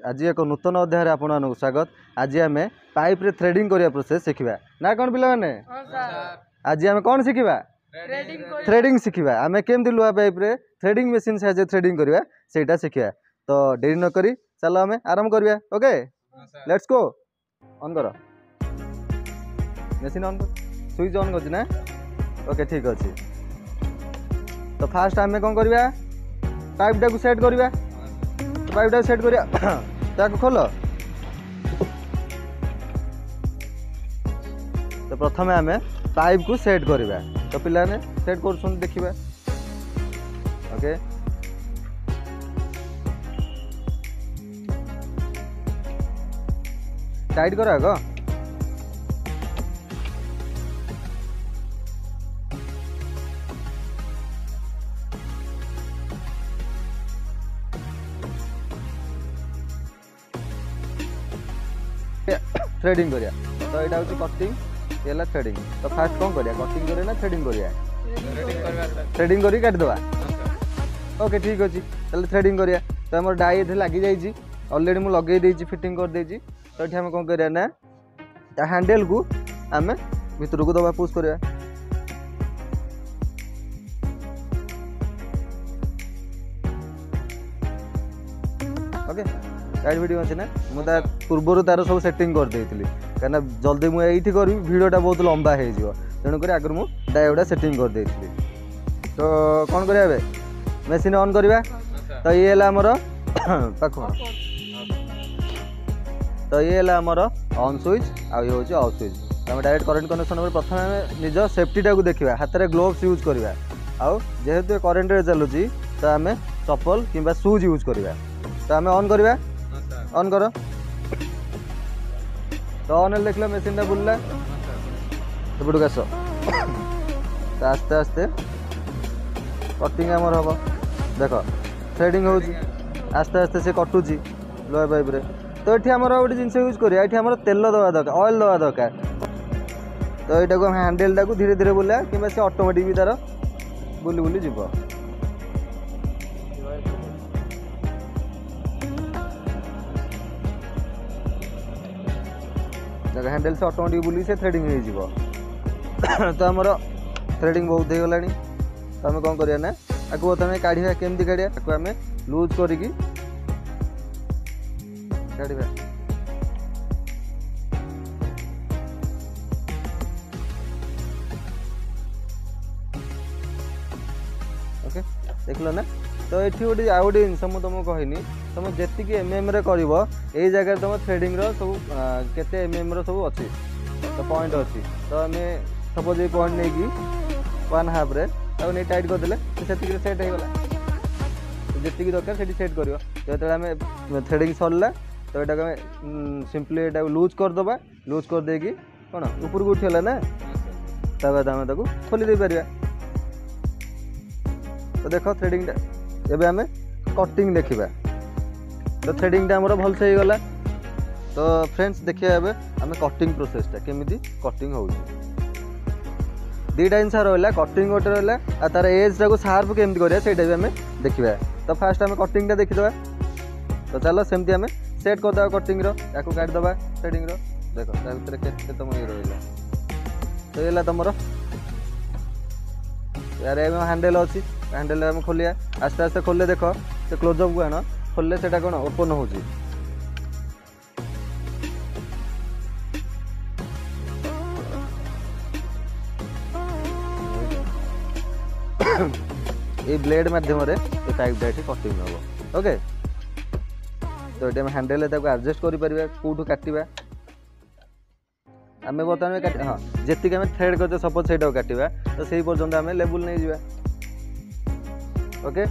आज एक नूतन अध्याय आपन स्वागत। आज आम पाइप रे थ्रेडिंग करिया प्रोसेस शिखिबा ना कौन पिला माने। आज आम कौन शिखिबा थ्रेडिंग शिखिबा। आम केमती लुहा पाइप रे थ्रेडिंग मशीन से थ्रेडिंग करिया सेटा शिखिबा। तो देरी न करी चलो आम आरंभ करिया। Okay let's go. ऑन करो मशीन ऑन कर स्विच ऑन कर ना। ओके ठीक अच्छे। तो फास्ट आम कौन करिया पाइप टाक सेट करिया। पाइप टाक सेट करिया ताको खोल। तो प्रथम आम पाइप को सेट करिया। तो पिला ने सेट कर देखिबा। ओके टाइट कर आग। थ्रेडिंग करिया। तो यहाँ हूँ कटिंग ये थ्रेडिंग। तो फास्ट कौन करिया कटिंग करिया ना थ्रेडिंग करिया। थ्रेडिंग करी काटिदेवा। ओके ठीक अच्छे चलो थ्रेडिंग करिया। तो आम डाई ये लगी जाइए अलरेडी मुझे लगे देती फिटिंग कर देती। तो ये आम कौन करिया ना हैंडल को आम भितर को दबा पुश करिया। ओके टाइट वीडियो अच्छे ना मुझे पूर्वर तार सब सेटिंग कर देती कहीं जल्दी मुझे ये करी वीडियोटा बहुत लंबा हो तेणुक आगर मुझे डायोडा सेटिंग कर देती। तो कौन करिया मशीन ऑन करवा। तो ये आमर पाख तो ये आमर ऑन स्विच आ ये हूँ ऑफ स्विच। तो आम डायरेक्ट करेन्ट कनेक्शन प्रथम आम निज सेफ्टीटा को देखा हाथ में ग्लोव्स यूज करवा। आउ जेहेतु करेन्ट रे चलुची तो आम चप्पल किंबा शूज यूज करवा। तो आम ऑन करवा। ऑन कर। तो ऑन देख मेसीन बुलला एपटू आस। तो आस्ते आस्ते कटिंग आमर हम देख थ्रेडिंग हो आस्ते आस्ते से कटुची लोहा पाइप रे। तो ये आमर गोटे जिन यूज करिया ये आमर तेल दवा दरकार ऑयल दवा दरकार। तो यहाँ हैंडल टाक धीरे धीरे बुला कि से ऑटोमेटिक भी तार बुली बुली जीव। हैंडल से ऑटोमेटिक बुली से थ्रेडिंग हो। तो आमर थ्रेडिंग बहुत हो गलानी। तो आम कौन करिया ना आपको बर्तमान काढ़ा केमती काढ़ा आपको आम लूज करिकी काढ़ा। ओके देख लो ना। तो ये गोटे आउ गोटे जिन तुमको कहनी तुम जी एमएम रे कर यही जगह तुम थ्रेडिंग सब केते एमएम रो सब अच्छी। तो पॉइंट अच्छी। तो आम सपोज ये पॉइंट नहीं कि 1/2 रे तो नहीं टाइट करदे से सेट हो गला। जी दरकार से सेट कर। जो आम थ्रेडिंग सरला तो यहाँ सिंपली ये लूज करदे लूज कर देकी कौन ऊपर को उठिगला ना तब आम खोली दे पार। तो देख थ्रेडिंग एबे आम कटिंग देखा। तो थ्रेडिंग आमर भल से गला। तो फ्रेंड्स देखिए एबे आम कटिंग प्रोसेसटा केमिति कटिंग हो दुईटा जिन रहा कटिंग गोटे रहा तार एज टाक सार्प केमती करिया सेटा भी आम देखा। तो फास्ट आम कटिंगटा देखीदे। तो चलो सेमती आम सेट करदे कटिंग या काटिदे थ्रेडिंग देख भर तुम ये रहा। तो ये तुम यार हैंडल अच्छी हैंडल आम खोलिया आस्ते आस्ते खोल देख से क्लोजअप को आण खोल से कौन ओपन हो। ये ब्लेड मध्यम पाइपटा ये कटिंग हम। ओके तो ये हैंडल एडजस्ट कर कौटू काटा आम बर्तमान हाँ जी आम थ्रेड करते सपोज से काटा तो से पर्यंत आम लेवल नहीं जावा। Okay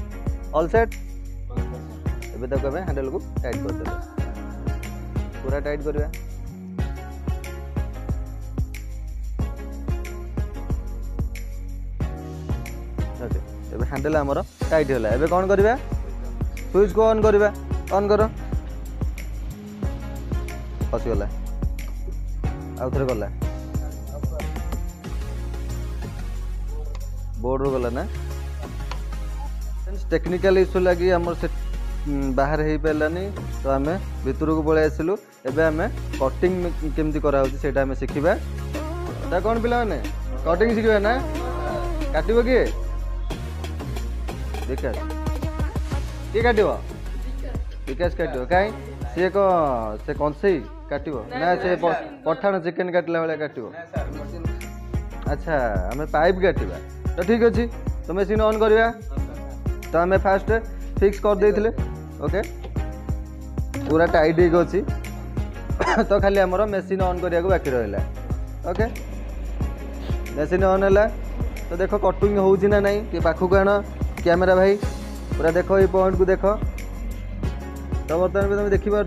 all set. एबे तक आम हैंडल को टाइट करदे पूरा टाइट करवा। ओके एबे हैंडल आमर टाइट होला। एबे कौन करवा स्विच को ऑन करवा। ऑन कर फसीगला आउ थे गला बोर्ड रो गला ना टेक्निकल इश्यू लगी आमर से बाहर हो पारानी तो आम भितर को पलि आसलु एबे आम कटिंग केमती करा सेटा आम शिखा कौन पिला माने कटिंग शिखा ना काटो किए विकास किए काट विकास काट कहीं सी से कंसई काट ना से पठाण चिकेन काटला भाया काट अच्छा आम पाइप काटा तो ठीक अच्छे तो मेसीन ऑन करवा तो आम फास्ट फिक्स कर देते ओके पूरा टाइट हो अच्छी तो खाली आमर मेसीन ऑन करने को बाकी रहा ओके मेसीन ऑन है तो देख कटिंग हो ना नहीं कि पाखक आण कैमेरा भाई पूरा देख ये पॉइंट को देख तो बर्तमान तुम देखिपु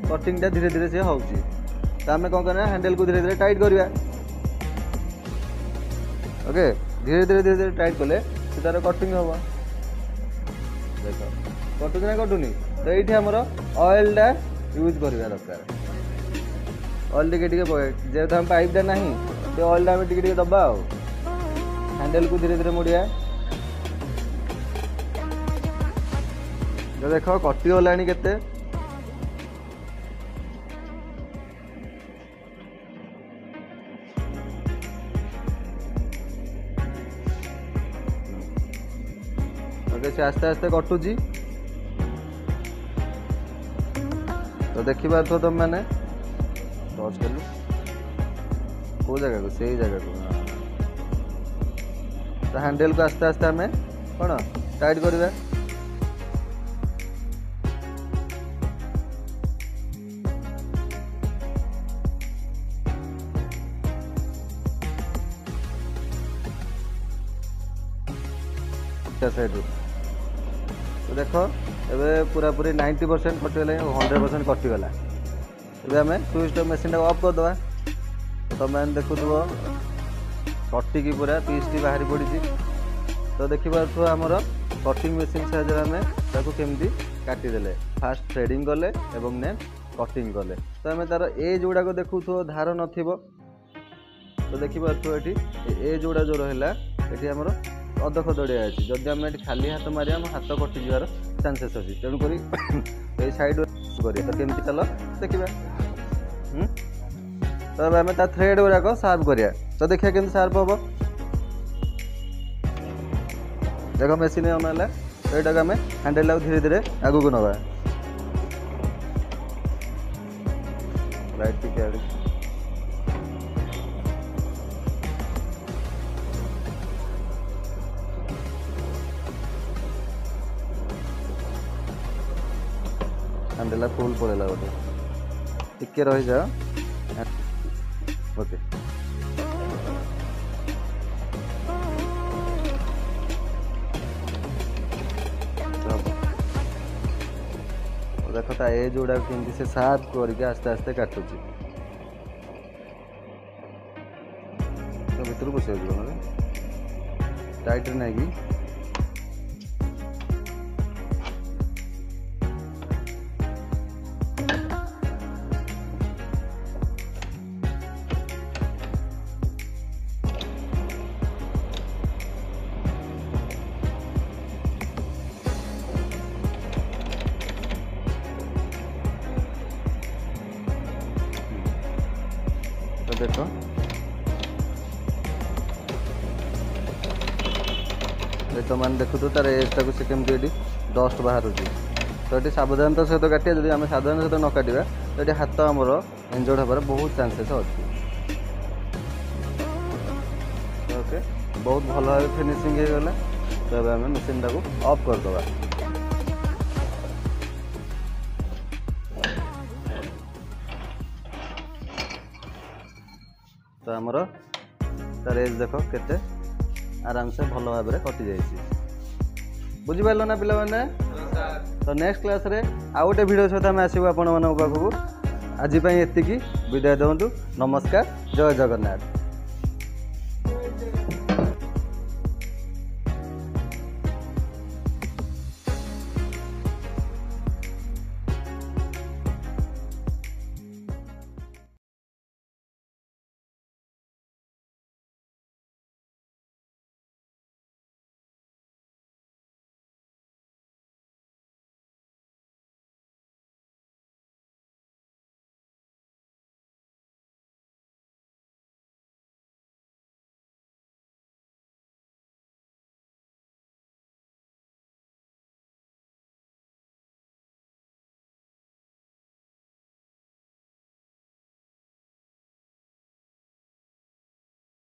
कटिंगटा धीरे धीरे सी हो तो आम कौन करना हैंडल को धीरे धीरे टाइट करवा ओके धीरे धीरे टाइट कले से तार कटिंग हम देख कटुक ना कटुनी तो ये आमर ऑयलटा यूज करवा दरकार ऑयल टे जेहतु हम पाइपटा ना तो ऑयलटा आम टे दबा हैंडल को धीरे धीरे मुड़िया तो देख कटि गला केते से आस्ते आस्ते कटुची तो देखी पार तुम मैंने टच कलु कौ जगह को सही जगह को तो हैंडल को आस्ते आस्ते आम कौन टाइट करवा साइड तो देख ए पूरा पूरी 90% कटिगला 100% कटिगला ए आम स्विच मेसीन टाक अफ करदे तो तुम देखु कटिकी पूरा पीस बाहरी पड़ी तो देखिपु आमर कटिंग मेसीन साहाଯ୍य आम ताको केमती काटिदेले फास्ट थ्रेडिंग कले एवं ने कटिंग कले तो आम तार एज गुड़ाक देखु धार न तो देखिपु ये जोड़ा जो रहा ये आमर अध खदड़िया अच्छी जदि आम खाली हाथ मारे आम हाथ कटि जावर चांसेस अच्छी तेणुक ये साइड कर तो केमती चल देखा तो आम थ्रेड गुड़ाक सार्प करा तो देखिए केमती सार्प हम देख मेसीन ऑन है तो यहाँ आम हैंडल धीरे धीरे आगू को नवा लाइट टिके हैंडल फुल पड़ेगा गोटे टिके रही जा ओके देख एज गुड़ा केमती से सार्प करके आस्ते आस्ते काटुची तो भर पशि टाइट ना कि देख तो मैंने देखु तो तार एजटा को केमती डस्ट बाहर तो ये सावधानता सहित काटिया जब आम सावधान सहित न काटा तो ये हाथ आमर इंजर्ड होबार बहुत चांसेस अच्छी ओके बहुत भल भाव फिनिशिंग हो गला तो आम मेसीन टाक ऑफ करदे तो आमर तार एज देख केते आराम से भल भाव में कटि जाइए बुझिपार ना पिला माने तो नेक्स्ट क्लास रे आउ गोटे वीडियो सहित आम आसबू आपण पाखक आज एति विदाय दिंतु नमस्कार जय जगन्नाथ।